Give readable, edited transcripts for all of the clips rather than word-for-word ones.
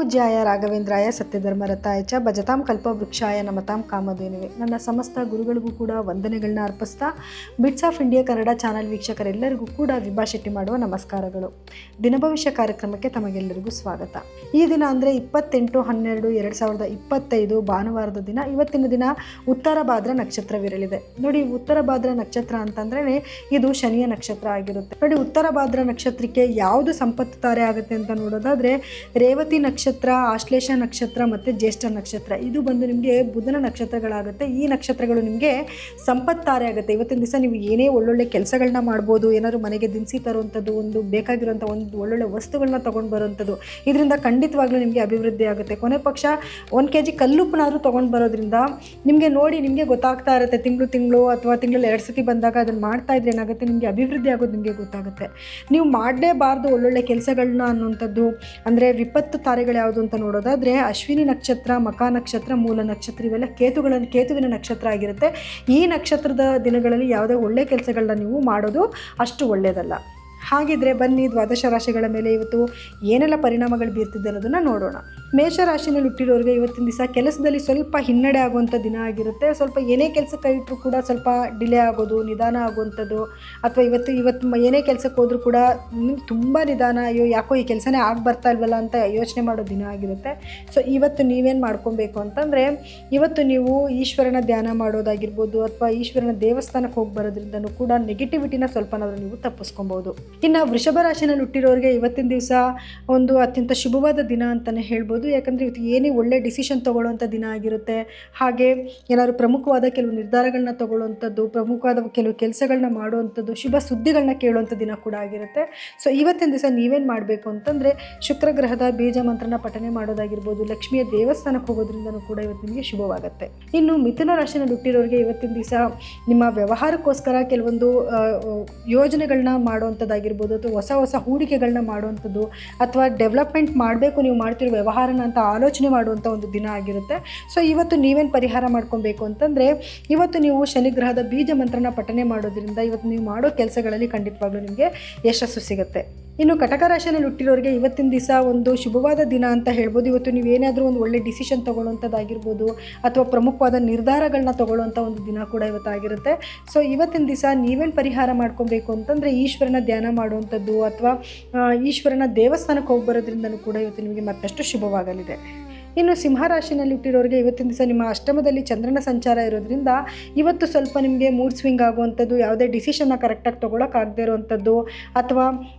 ಪೂಜ್ಯಾಯ ರಾಘವೇಂದ್ರಾಯ ಸತ್ಯಧರ್ಮರತಾಯ ಚ ಭಜತಾಂ ಕಲ್ಪವೃಕ್ಷಾಯ ನಮತಾಂ ಕಾಮಧೇನುವೆ. ನನ್ನ ಸಮಸ್ತ ಗುರುಗಳಿಗೂ ಕೂಡ ವಂದನೆಗಳನ್ನ ಅರ್ಪಿಸ್ತಾ bits of India Kannada channel ವೀಕ್ಷಕರೆಲ್ಲರಿಗೂ ಕೂಡ ವಿಭಾ ಶೆಟ್ಟಿ ಮಾಡುವ ನಮಸ್ಕಾರಗಳು. ದಿನಭವಿಷ್ಯ ಕಾರ್ಯಕ್ರಮಕ್ಕೆ ತಮಗೆಲ್ಲರಿಗೂ ಸ್ವಾಗತ. ಈ ದಿನ ಅಂದರೆ 28/12/2025 ಭಾನುವಾರದ ದಿನ. ಇವತ್ತಿನ ದಿನ ಉತ್ತರ ಭಾದ್ರ ನಕ್ಷತ್ರವಿರಲಿದೆ. ನೋಡಿ, ಉತ್ತರ ಭಾದ್ರ ನಕ್ಷತ್ರ ಅಂತಂದ್ರೆ ಇದು ಶನಿಯ ನಕ್ಷತ್ರ ಆಗಿರುತ್ತೆ. ನೋಡಿ, ಉತ್ತರ ಭಾದ್ರ ನಕ್ಷತ್ರಕ್ಕೆ ಯಾವುದು ಸಂಪತ್ತು ತಾರೆ ಆಗುತ್ತೆ ಅಂತ ನೋಡೋದಾದ್ರೆ ರೇವತಿ ನಕ್ಷತ್ರ, ಆಶ್ಲೇಷ ನಕ್ಷತ್ರ ಮತ್ತು ಜ್ಯೇಷ್ಠ ನಕ್ಷತ್ರ ಇದು ಬಂದು ನಿಮಗೆ ಬುಧನ ನಕ್ಷತ್ರಗಳಾಗುತ್ತೆ. ಈ ನಕ್ಷತ್ರಗಳು ನಿಮಗೆ ಸಂಪತ್ತಾರೆ ಆಗುತ್ತೆ. ಇವತ್ತಿನ ದಿವಸ ನೀವು ಏನೇ ಒಳ್ಳೊಳ್ಳೆ ಕೆಲಸಗಳನ್ನ ಮಾಡ್ಬೋದು. ಏನಾದ್ರು ಮನೆಗೆ ದಿನಸಿ ತರುವಂಥದ್ದು, ಒಂದು ಬೇಕಾಗಿರುವಂಥ ಒಂದು ಒಳ್ಳೊಳ್ಳೆ ವಸ್ತುಗಳನ್ನ ತೊಗೊಂಡು ಬರುವಂಥದ್ದು, ಇದರಿಂದ ಖಂಡಿತವಾಗ್ಲೂ ನಿಮಗೆ ಅಭಿವೃದ್ಧಿ ಆಗುತ್ತೆ. ಕೊನೆ ಪಕ್ಷ 1 kg ಕಲ್ಲುಪ್ಪನಾದರೂ ತೊಗೊಂಡು ಬರೋದ್ರಿಂದ ನಿಮಗೆ ನೋಡಿ ನಿಮಗೆ ಗೊತ್ತಾಗ್ತಾ ಇರುತ್ತೆ. ತಿಂಗಳು ಅಥವಾ ತಿಂಗಳಲ್ಲಿ 2 ಸತಿ ಬಂದಾಗ ಅದನ್ನು ಮಾಡ್ತಾ ಇದ್ರೆ ಏನಾಗುತ್ತೆ, ನಿಮಗೆ ಅಭಿವೃದ್ಧಿ ಆಗೋದು ನಿಮಗೆ ಗೊತ್ತಾಗುತ್ತೆ. ನೀವು ಮಾಡಲೇಬಾರ್ದು ಒಳ್ಳೊಳ್ಳೆ ಕೆಲಸಗಳನ್ನ ಅನ್ನುವಂಥದ್ದು ಅಂದರೆ ವಿಪತ್ತು ತಾರೆಗಳು ಯಾವುದು ಅಂತ ನೋಡೋದಾದರೆ ಅಶ್ವಿನಿ ನಕ್ಷತ್ರ, ಮಖಾ ನಕ್ಷತ್ರ, ಮೂಲ ನಕ್ಷತ್ರ ಇವೆಲ್ಲ ಕೇತುವಿನ ನಕ್ಷತ್ರ ಆಗಿರುತ್ತೆ. ಈ ನಕ್ಷತ್ರದ ದಿನಗಳಲ್ಲಿ ಯಾವುದೇ ಒಳ್ಳೆ ಕೆಲಸಗಳನ್ನ ನೀವು ಮಾಡೋದು ಅಷ್ಟು ಒಳ್ಳೆಯದಲ್ಲ. ಹಾಗಿದ್ರೆ ಬನ್ನಿ, ದ್ವಾದಶ ರಾಶಿಗಳ ಮೇಲೆ ಇವತ್ತು ಏನೆಲ್ಲ ಪರಿಣಾಮಗಳು ಬೀರ್ತಿದೆ ಅನ್ನೋದನ್ನು ನೋಡೋಣ. ಮೇಷರಾಶಿನಲ್ಲಿ ಹುಟ್ಟಿರೋರಿಗೆ ಇವತ್ತಿನ ದಿವಸ ಕೆಲಸದಲ್ಲಿ ಸ್ವಲ್ಪ ಹಿನ್ನಡೆ ಆಗುವಂಥ ದಿನ ಆಗಿರುತ್ತೆ. ಸ್ವಲ್ಪ ಏನೇ ಕೆಲಸ ಕೈ ಇಟ್ಟರೂ ಕೂಡ ಸ್ವಲ್ಪ ಡಿಲೇ ಆಗೋದು, ನಿಧಾನ ಆಗುವಂಥದ್ದು, ಅಥವಾ ಇವತ್ತು ಏನೇ ಕೆಲಸಕ್ಕೆ ಹೋದರೂ ಕೂಡ ತುಂಬ ನಿಧಾನ, ಅಯ್ಯೋ ಯಾಕೋ ಈ ಕೆಲಸನೇ ಆಗಿ ಬರ್ತಾ ಇಲ್ವಲ್ಲ ಅಂತ ಯೋಚನೆ ಮಾಡೋ ದಿನ ಆಗಿರುತ್ತೆ. ಸೊ ಇವತ್ತು ನೀವೇನು ಮಾಡ್ಕೊಬೇಕು ಅಂತಂದರೆ, ಇವತ್ತು ನೀವು ಈಶ್ವರನ ಧ್ಯಾನ ಮಾಡೋದಾಗಿರ್ಬೋದು ಅಥವಾ ಈಶ್ವರನ ದೇವಸ್ಥಾನಕ್ಕೆ ಹೋಗಿ ಬರೋದ್ರಿಂದನೂ ಕೂಡ ನೆಗೆಟಿವಿಟಿನ ಸ್ವಲ್ಪನಾದರೂ ನೀವು ತಪ್ಪಿಸ್ಕೊಬೋದು. ಇನ್ನು ವೃಷಭ ರಾಶಿನಲ್ಲಿ ಹುಟ್ಟಿರೋರಿಗೆ ಇವತ್ತಿನ ದಿವಸ ಒಂದು ಅತ್ಯಂತ ಶುಭವಾದ ದಿನ ಅಂತಲೇ ಹೇಳ್ಬೋದು. ಯಾಕಂದರೆ ಇವತ್ತು ಏನೇ ಒಳ್ಳೆ ಡಿಸಿಷನ್ ತೊಗೊಳ್ಳೋವಂಥ ದಿನ ಆಗಿರುತ್ತೆ. ಹಾಗೆ ಏನಾದ್ರು ಪ್ರಮುಖವಾದ ಕೆಲವು ನಿರ್ಧಾರಗಳನ್ನ ತೊಗೊಳ್ಳೋವಂಥದ್ದು, ಪ್ರಮುಖವಾದ ಕೆಲವು ಕೆಲಸಗಳನ್ನ ಮಾಡುವಂಥದ್ದು, ಶುಭ ಸುದ್ದಿಗಳನ್ನ ಕೇಳುವಂಥ ದಿನ ಕೂಡ ಆಗಿರುತ್ತೆ. ಸೊ ಇವತ್ತಿನ ದಿವಸ ನೀವೇನು ಮಾಡಬೇಕು ಅಂತಂದರೆ, ಶುಕ್ರ ಗ್ರಹದ ಬೀಜ ಮಂತ್ರನ ಪಠನೆ ಮಾಡೋದಾಗಿರ್ಬೋದು, ಲಕ್ಷ್ಮಿಯ ದೇವಸ್ಥಾನಕ್ಕೆ ಹೋಗೋದ್ರಿಂದನೂ ಕೂಡ ಇವತ್ತು ನಿಮಗೆ ಶುಭವಾಗುತ್ತೆ. ಇನ್ನು ಮಿಥುನ ರಾಶಿನಲ್ಲಿ ಹುಟ್ಟಿರೋರಿಗೆ ಇವತ್ತಿನ ದಿವಸ ನಿಮ್ಮ ವ್ಯವಹಾರಕ್ಕೋಸ್ಕರ ಕೆಲವೊಂದು ಯೋಜನೆಗಳನ್ನ ಮಾಡುವಂಥದ್ದಾಗಿರ್ಬೋದು, ಅಥವಾ ಹೊಸ ಹೂಡಿಕೆಗಳನ್ನ ಮಾಡುವಂಥದ್ದು, ಅಥವಾ ಡೆವಲಪ್ಮೆಂಟ್ ಮಾಡಬೇಕು ನೀವು ಮಾಡ್ತಿರೋ ವ್ಯವಹಾರನ ಅಂತ ಆಲೋಚನೆ ಮಾಡುವಂಥ ಒಂದು ದಿನ ಆಗಿರುತ್ತೆ. ಸೊ ಇವತ್ತು ನೀವೇನು ಪರಿಹಾರ ಮಾಡ್ಕೊಬೇಕು ಅಂತಂದರೆ, ಇವತ್ತು ನೀವು ಶನಿಗ್ರಹದ ಬೀಜ ಮಂತ್ರನ ಪಠನೆ ಮಾಡೋದ್ರಿಂದ ಇವತ್ತು ನೀವು ಮಾಡೋ ಕೆಲಸಗಳಲ್ಲಿ ಖಂಡಿತವಾಗ್ಲೂ ನಿಮಗೆ ಯಶಸ್ಸು ಸಿಗುತ್ತೆ. ಇನ್ನು ಕಟಕ ರಾಶಿಯಲ್ಲಿ ಹುಟ್ಟಿರೋರಿಗೆ ಇವತ್ತಿನ ದಿವಸ ಒಂದು ಶುಭವಾದ ದಿನ ಅಂತ ಹೇಳ್ಬೋದು. ಇವತ್ತು ನೀವೇನಾದರೂ ಒಂದು ಒಳ್ಳೆ ಡಿಸಿಷನ್ ತೊಗೊಳ್ಳೋವಂಥದ್ದಾಗಿರ್ಬೋದು ಅಥವಾ ಪ್ರಮುಖವಾದ ನಿರ್ಧಾರಗಳನ್ನ ತೊಗೊಳ್ಳೋವಂಥ ಒಂದು ದಿನ ಕೂಡ ಇವತ್ತಾಗಿರುತ್ತೆ. ಸೊ ಇವತ್ತಿನ ದಿವಸ ನೀವೇನು ಪರಿಹಾರ ಮಾಡ್ಕೊಬೇಕು ಅಂತಂದರೆ, ಈಶ್ವರನ ಧ್ಯಾನ ಮಾಡುವಂಥದ್ದು ಅಥವಾ ಈಶ್ವರನ ದೇವಸ್ಥಾನಕ್ಕೆ ಹೋಗಿ ಬರೋದ್ರಿಂದನೂ ಕೂಡ ಇವತ್ತು ನಿಮಗೆ ಮತ್ತಷ್ಟು ಶುಭವಾಗಲಿದೆ. ಇನ್ನು ಸಿಂಹರಾಶಿನಲ್ಲಿ ಹುಟ್ಟಿರೋರಿಗೆ ಇವತ್ತಿನ ದಿವಸ ನಿಮ್ಮ ಅಷ್ಟಮದಲ್ಲಿ ಚಂದ್ರನ ಸಂಚಾರ ಇರೋದ್ರಿಂದ ಇವತ್ತು ಸ್ವಲ್ಪ ನಿಮಗೆ ಮೂಡ್ ಸ್ವಿಂಗ್ ಆಗುವಂಥದ್ದು, ಯಾವುದೇ ಡಿಸಿಷನ್ನ ಕರೆಕ್ಟಾಗಿ ತೊಗೊಳಕ್ಕಾಗದೇ ಇರುವಂಥದ್ದು, ಅಥವಾ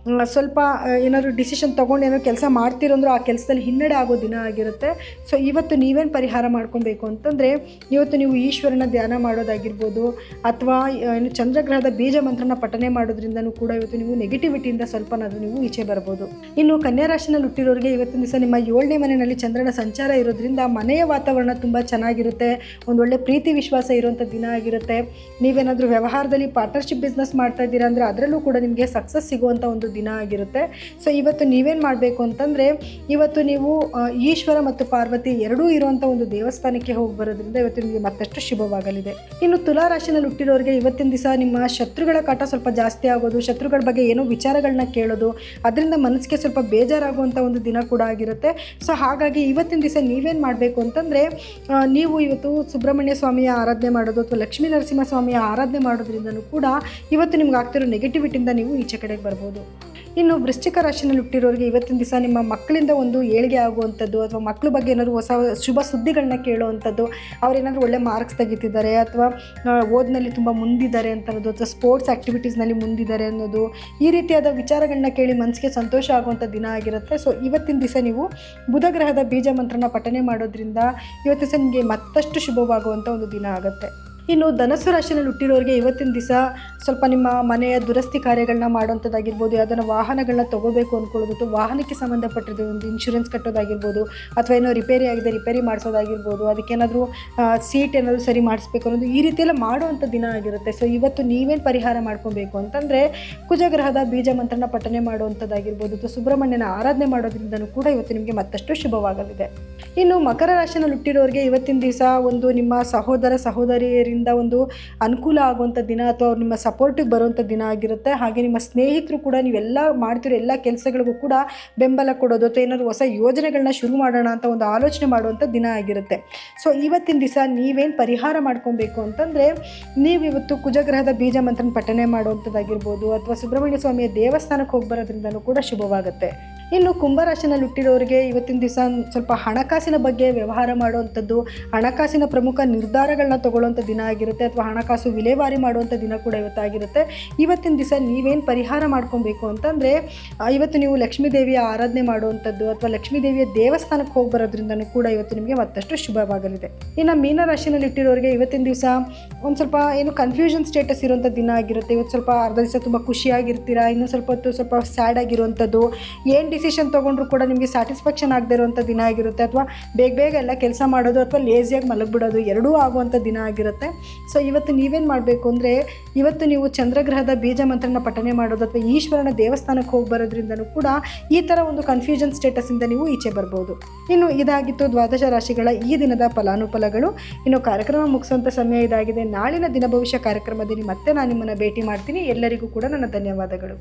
ಸ್ವಲ್ಪ ಏನಾದರೂ ಡಿಸಿಷನ್ ತೊಗೊಂಡು ಏನಾದ್ರು ಕೆಲಸ ಮಾಡ್ತಿರೋಂದ್ರೂ ಆ ಕೆಲಸದಲ್ಲಿ ಹಿನ್ನಡೆ ಆಗೋ ದಿನ ಆಗಿರುತ್ತೆ. ಸೊ ಇವತ್ತು ನೀವೇನು ಪರಿಹಾರ ಮಾಡ್ಕೊಬೇಕು ಅಂತಂದರೆ, ಇವತ್ತು ನೀವು ಈಶ್ವರನ ಧ್ಯಾನ ಮಾಡೋದಾಗಿರ್ಬೋದು ಅಥವಾ ಇನ್ನು ಚಂದ್ರಗ್ರಹದ ಬೀಜ ಮಂತ್ರನ ಪಠನೆ ಮಾಡೋದ್ರಿಂದನೂ ಕೂಡ ಇವತ್ತು ನೀವು ನೆಗೆಟಿವಿಟಿಯಿಂದ ಸ್ವಲ್ಪನಾದರೂ ನೀವು ಈಚೆ ಬರ್ಬೋದು. ಇನ್ನು ಕನ್ಯಾ ರಾಶಿನಲ್ಲಿ ಹುಟ್ಟಿರೋರಿಗೆ ಇವತ್ತಿನ ದಿವಸ ನಿಮ್ಮ 7ನೇ ಮನೆಯಲ್ಲಿ ಚಂದ್ರನ ಸಂಚಾರ ಇರೋದ್ರಿಂದ ಮನೆಯ ವಾತಾವರಣ ತುಂಬ ಚೆನ್ನಾಗಿರುತ್ತೆ. ಒಂದೊಳ್ಳೆ ಪ್ರೀತಿ ವಿಶ್ವಾಸ ಇರುವಂಥ ದಿನ ಆಗಿರುತ್ತೆ. ನೀವೇನಾದರೂ ವ್ಯವಹಾರದಲ್ಲಿ ಪಾರ್ಟ್ನರ್ಶಿಪ್ ಬಿಸ್ನೆಸ್ ಮಾಡ್ತಾ ಇದ್ದೀರಾ ಅಂದರೆ ಅದರಲ್ಲೂ ಕೂಡ ನಿಮಗೆ ಸಕ್ಸಸ್ ಸಿಗುವಂಥ ಒಂದು ದಿನ ಆಗಿರುತ್ತೆ. ಸೊ ಇವತ್ತು ನೀವೇನು ಮಾಡಬೇಕು ಅಂತಂದರೆ, ಇವತ್ತು ನೀವು ಈಶ್ವರ ಮತ್ತು ಪಾರ್ವತಿ ಎರಡೂ ಇರುವಂಥ ಒಂದು ದೇವಸ್ಥಾನಕ್ಕೆ ಹೋಗಿ ಬರೋದ್ರಿಂದ ಇವತ್ತು ನಿಮಗೆ ಮತ್ತಷ್ಟು ಶುಭವಾಗಲಿದೆ. ಇನ್ನು ತುಲಾ ರಾಶಿನಲ್ಲಿ ಹುಟ್ಟಿರೋರಿಗೆ ಇವತ್ತಿನ ದಿವಸ ನಿಮ್ಮ ಶತ್ರುಗಳ ಕಾಟ ಸ್ವಲ್ಪ ಜಾಸ್ತಿ ಆಗೋದು, ಶತ್ರುಗಳ ಬಗ್ಗೆ ಏನೋ ವಿಚಾರಗಳನ್ನ ಕೇಳೋದು, ಅದರಿಂದ ಮನಸ್ಸಿಗೆ ಸ್ವಲ್ಪ ಬೇಜಾರಾಗುವಂಥ ಒಂದು ದಿನ ಕೂಡ ಆಗಿರುತ್ತೆ. ಸೊ ಹಾಗಾಗಿ ಇವತ್ತಿನ ದಿವಸ ನೀವೇನು ಮಾಡಬೇಕು ಅಂತಂದರೆ, ನೀವು ಇವತ್ತು ಸುಬ್ರಹ್ಮಣ್ಯ ಸ್ವಾಮಿಯ ಆರಾಧನೆ ಮಾಡೋದು ಅಥವಾ ಲಕ್ಷ್ಮೀ ನರಸಿಂಹ ಸ್ವಾಮಿಯ ಆರಾಧನೆ ಮಾಡೋದ್ರಿಂದನೂ ಕೂಡ ಇವತ್ತು ನಿಮ್ಗೆ ಆಗ್ತಿರೋ ನೆಗೆಟಿವಿಟಿಯಿಂದ ನೀವು ಈಚೆ ಕಡೆಗೆ ಬರ್ಬೋದು. ಇನ್ನು ವೃಶ್ಚಿಕ ರಾಶಿನಲ್ಲಿ ಹುಟ್ಟಿರೋರಿಗೆ ಇವತ್ತಿನ ದಿವಸ ನಿಮ್ಮ ಮಕ್ಕಳಿಂದ ಒಂದು ಏಳಿಗೆ ಆಗುವಂಥದ್ದು, ಅಥವಾ ಮಕ್ಕಳ ಬಗ್ಗೆ ಏನಾದರೂ ಹೊಸ ಶುಭ ಸುದ್ದಿಗಳನ್ನ ಕೇಳುವಂಥದ್ದು, ಅವರೇನಾದರೂ ಒಳ್ಳೆ ಮಾರ್ಕ್ಸ್ ತೆಗಿತಿದ್ದಾರೆ ಅಥವಾ ಓದಿನಲ್ಲಿ ತುಂಬ ಮುಂದಿದ್ದಾರೆ ಅಂತ ಅನ್ನೋದು, ಅಥವಾ ಸ್ಪೋರ್ಟ್ಸ್ ಆ್ಯಕ್ಟಿವಿಟೀಸ್ನಲ್ಲಿ ಮುಂದಿದ್ದಾರೆ ಅನ್ನೋದು, ಈ ರೀತಿಯಾದ ವಿಚಾರಗಳನ್ನ ಕೇಳಿ ಮನಸ್ಸಿಗೆ ಸಂತೋಷ ಆಗುವಂಥ ದಿನ ಆಗಿರುತ್ತೆ. ಸೊ ಇವತ್ತಿನ ದಿವಸ ನೀವು ಬುಧ ಗ್ರಹದ ಬೀಜ ಮಂತ್ರನ ಪಠನೆ ಮಾಡೋದ್ರಿಂದ ಇವತ್ತಿನ ದಿವಸ ನಿಮಗೆ ಮತ್ತಷ್ಟು ಶುಭವಾಗುವಂಥ ಒಂದು ದಿನ ಆಗುತ್ತೆ. ಇನ್ನು ಧನಸ್ಸು ರಾಶಿಯಲ್ಲಿ ಹುಟ್ಟಿರೋರಿಗೆ ಇವತ್ತಿನ ದಿವಸ ಸ್ವಲ್ಪ ನಿಮ್ಮ ಮನೆಯ ದುರಸ್ತಿ ಕಾರ್ಯಗಳನ್ನ ಮಾಡುವಂಥದ್ದಾಗಿರ್ಬೋದು, ಯಾವುದನ್ನು ವಾಹನಗಳನ್ನ ತೊಗೋಬೇಕು ಅಂದ್ಕೊಳ್ಳೋದು, ಅಥವಾ ವಾಹನಕ್ಕೆ ಸಂಬಂಧಪಟ್ಟಿದ್ದು ಒಂದು ಇನ್ಶೂರೆನ್ಸ್ ಕಟ್ಟೋದಾಗಿರ್ಬೋದು, ಅಥವಾ ಏನೋ ರಿಪೇರಿ ಆಗಿದೆ ರಿಪೇರಿ ಮಾಡಿಸೋದಾಗಿರ್ಬೋದು, ಅದಕ್ಕೇನಾದರೂ ಸೀಟ್ ಏನಾದರೂ ಸರಿ ಮಾಡಿಸ್ಬೇಕು ಅನ್ನೋದು, ಈ ರೀತಿಯೆಲ್ಲ ಮಾಡುವಂಥ ದಿನ ಆಗಿರುತ್ತೆ. ಸೊ ಇವತ್ತು ನೀವೇನು ಪರಿಹಾರ ಮಾಡ್ಕೊಬೇಕು ಅಂತಂದರೆ, ಕುಜಗ್ರಹದ ಬೀಜ ಮಂತ್ರನ ಪಠನೆ ಮಾಡುವಂಥದ್ದಾಗಿರ್ಬೋದು ಅಥವಾ ಸುಬ್ರಹ್ಮಣ್ಯನ ಆರಾಧನೆ ಮಾಡೋದ್ರಿಂದನೂ ಕೂಡ ಇವತ್ತು ನಿಮಗೆ ಮತ್ತಷ್ಟು ಶುಭವಾಗಲಿದೆ. ಇನ್ನು ಮಕರ ರಾಶಿಯಲ್ಲಿ ಹುಟ್ಟಿರೋರಿಗೆ ಇವತ್ತಿನ ದಿವಸ ಒಂದು ನಿಮ್ಮ ಸಹೋದರ ಸಹೋದರಿಯರಿಂದ ಕಡೆಯಿಂದ ಒಂದು ಅನುಕೂಲ ಆಗುವಂಥ ದಿನ ಅಥವಾ ಅವ್ರು ನಿಮ್ಮ ಸಪೋರ್ಟಿಗೆ ಬರುವಂಥ ದಿನ ಆಗಿರುತ್ತೆ. ಹಾಗೆ ನಿಮ್ಮ ಸ್ನೇಹಿತರು ಕೂಡ ನೀವೆಲ್ಲ ಮಾಡ್ತಿರೋ ಎಲ್ಲ ಕೆಲಸಗಳಿಗೂ ಕೂಡ ಬೆಂಬಲ ಕೊಡೋದು ಅಥವಾ ಏನಾದರೂ ಹೊಸ ಯೋಜನೆಗಳನ್ನ ಶುರು ಮಾಡೋಣ ಅಂತ ಒಂದು ಆಲೋಚನೆ ಮಾಡುವಂಥ ದಿನ ಆಗಿರುತ್ತೆ. ಸೊ ಇವತ್ತಿನ ದಿವಸ ನೀವೇನು ಪರಿಹಾರ ಮಾಡ್ಕೊಬೇಕು ಅಂತಂದರೆ, ನೀವು ಇವತ್ತು ಕುಜಗ್ರಹದ ಬೀಜ ಮಂತ್ರನ ಪಠನೆ ಮಾಡುವಂಥದ್ದಾಗಿರ್ಬೋದು ಅಥವಾ ಸುಬ್ರಹ್ಮಣ್ಯ ಸ್ವಾಮಿಯ ದೇವಸ್ಥಾನಕ್ಕೆ ಹೋಗಿ ಬರೋದ್ರಿಂದನೂ ಕೂಡ ಶುಭವಾಗುತ್ತೆ. ಇನ್ನು ಕುಂಭರಾಶಿನಲ್ಲಿ ಹುಟ್ಟಿರೋರಿಗೆ ಇವತ್ತಿನ ದಿವಸ ಸ್ವಲ್ಪ ಹಣಕಾಸಿನ ಬಗ್ಗೆ ವ್ಯವಹಾರ ಮಾಡುವಂಥದ್ದು, ಹಣಕಾಸಿನ ಪ್ರಮುಖ ನಿರ್ಧಾರಗಳನ್ನ ತಗೊಳ್ಳುವಂಥ ದಿನ ಆಗಿರುತ್ತೆ ಅಥವಾ ಹಣಕಾಸು ವಿಲೇವಾರಿ ಮಾಡುವಂಥ ದಿನ ಕೂಡ ಇವತ್ತಾಗಿರುತ್ತೆ. ಇವತ್ತಿನ ದಿವಸ ನೀವೇನು ಪರಿಹಾರ ಮಾಡ್ಕೊಬೇಕು ಅಂತಂದರೆ, ಇವತ್ತು ನೀವು ಲಕ್ಷ್ಮೀ ದೇವಿಯ ಆರಾಧನೆ ಮಾಡುವಂಥದ್ದು ಅಥವಾ ಲಕ್ಷ್ಮೀ ದೇವಿಯ ದೇವಸ್ಥಾನಕ್ಕೆ ಹೋಗಿ ಬರೋದ್ರಿಂದನೂ ಕೂಡ ಇವತ್ತು ನಿಮಗೆ ಮತ್ತಷ್ಟು ಶುಭವಾಗಲಿದೆ. ಇನ್ನು ಮೀನರಾಶಿನಲ್ಲಿ ಇಟ್ಟಿರೋರಿಗೆ ಇವತ್ತಿನ ದಿವಸ ಒಂದು ಸ್ವಲ್ಪ ಏನು ಕನ್ಫ್ಯೂಷನ್ ಸ್ಟೇಟಸ್ ಇರುವಂಥ ದಿನ ಆಗಿರುತ್ತೆ. ಇವತ್ತು ಸ್ವಲ್ಪ ಅರ್ಧ ದಿವಸ ತುಂಬ ಖುಷಿಯಾಗಿರ್ತೀರಾ, ಇನ್ನೂ ಸ್ವಲ್ಪ ಹೊತ್ತು ಸ್ವಲ್ಪ ಸ್ಯಾಡ್ ಆಗಿರುವಂಥದ್ದು, ಏನು ಡಿಸಿಷನ್ ತೊಗೊಂಡ್ರು ಕೂಡ ನಿಮಗೆ ಸ್ಯಾಟಿಸ್ಫ್ಯಾಕ್ಷನ್ ಆಗದೆ ಇರುವಂಥ ದಿನ ಆಗಿರುತ್ತೆ. ಅಥವಾ ಬೇಗ ಎಲ್ಲ ಕೆಲಸ ಮಾಡೋದು ಅಥವಾ ಲೇಸಿಯಾಗಿ ಮಲಗಿಬಿಡೋದು ಎರಡೂ ಆಗುವಂಥ ದಿನ ಆಗಿರುತ್ತೆ. ಸೊ ಇವತ್ತು ನೀವೇನು ಮಾಡಬೇಕು ಅಂದರೆ, ಇವತ್ತು ನೀವು ಚಂದ್ರಗ್ರಹದ ಬೀಜ ಮಂತ್ರನ ಪಠನೆ ಮಾಡೋದು ಅಥವಾ ಈಶ್ವರನ ದೇವಸ್ಥಾನಕ್ಕೆ ಹೋಗಿ ಬರೋದ್ರಿಂದನೂ ಕೂಡ ಈ ಥರ ಒಂದು ಕನ್ಫ್ಯೂಷನ್ ಸ್ಟೇಟಸ್ಸಿಂದ ನೀವು ಈಚೆ ಬರ್ಬೋದು. ಇನ್ನು ಇದಾಗಿತ್ತು ದ್ವಾದಶ ರಾಶಿಗಳ ಈ ದಿನದ ಫಲಾನುಫಲಗಳು. ಇನ್ನು ಕಾರ್ಯಕ್ರಮ ಮುಗಿಸುವಂಥ ಸಮಯ ಇದಾಗಿದೆ. ನಾಳಿನ ದಿನ ಭವಿಷ್ಯ ಕಾರ್ಯಕ್ರಮದಲ್ಲಿ ಮತ್ತೆ ನಾನು ನಿಮ್ಮನ್ನು ಭೇಟಿ ಮಾಡ್ತೀನಿ. ಎಲ್ಲರಿಗೂ ಕೂಡ ನನ್ನ ಧನ್ಯವಾದಗಳು.